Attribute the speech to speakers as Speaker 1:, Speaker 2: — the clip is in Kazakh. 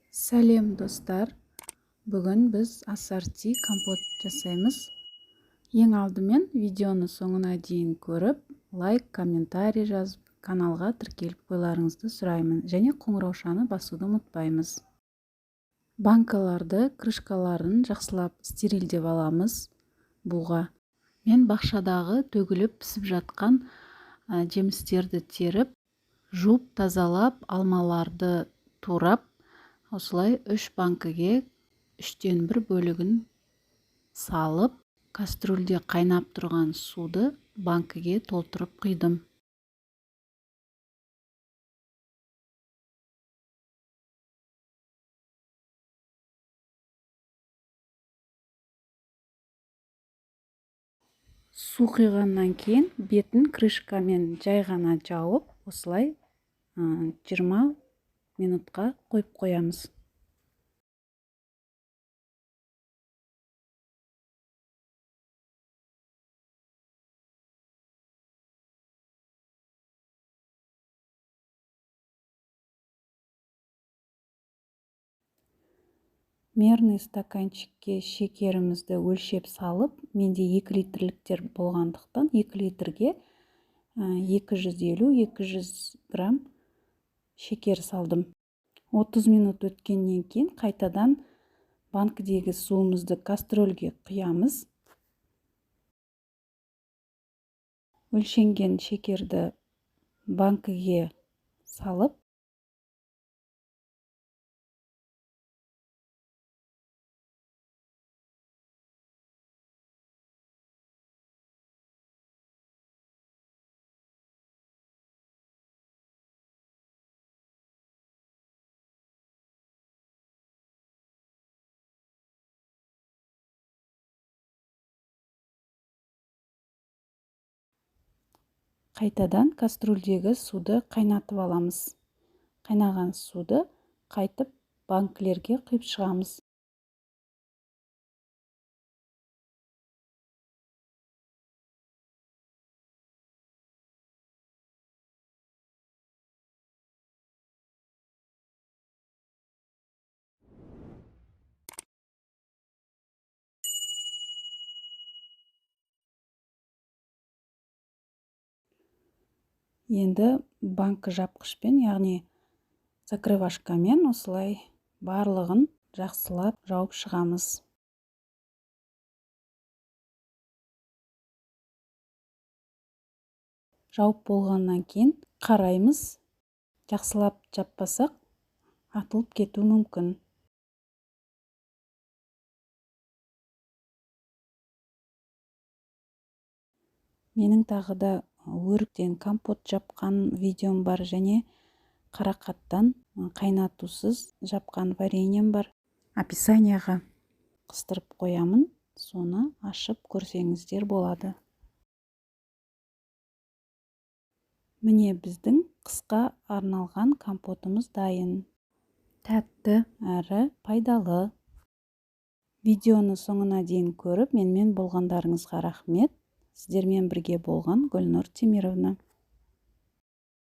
Speaker 1: Сәлем достар, бүгін біз ассорти компот жасаймыз. Ең алдымен видеоны соңына дейін көріп, лайк, комментарий жазып, каналға тіркеліп қойларыңызды сұраймын, және қоңыраушаны басуды ұмытпаймыз. Банкаларды, крышкаларын жақсылап стерилдеп аламыз бұға. Мен бақшадағы төгіліп пісіп жатқан жемістерді теріп, жуып тазалап, алмаларды турап, осылай 3 банкіге 1/3 бөлігін салып, кастрюльде қайнап тұрған суды банкіге толтырып құйдым. Су құйғаннан кейін бетін крышкамен жай ғана жауып, осылай 20 минутқа қойып қоямыз. Мерный стаканчикке шекерімізді өлшеп салып, менде 2 литрліктер болғандықтан 2 литрге 250-200 грамм шекер салдым. 30 минут өткеннен кейін қайтадан банкідегі суымызды кастрөлге құямыз. Өлшенген шекерді банкіге салып, қайтадан кастрөлдегі суды қайнатып аламыз. Қайнаған суды қайтып банкілерге құйып шығамыз. Енді банкі жапқышпен, яғни закрывашкамен осылай барлығын жақсылап жауып шығамыз. Жауып болғаннан кейін қараймыз. Жақсылап жаппасақ, атылып кетуі мүмкін. Менің тағы да өріктен компот жапқан видеом бар, және қарақаттан қайнатусыз жапқан вареньем бар. Описанияға қыстырып қоямын, соны ашып көрсеңіздер болады. Міне біздің қысқа арналған компотымыз дайын. Тәтті әрі пайдалы. Видеоны соңына дейін көріп, менімен болғандарыңызға рахмет. Сіздермен бірге болған Гүлнұр Темировна.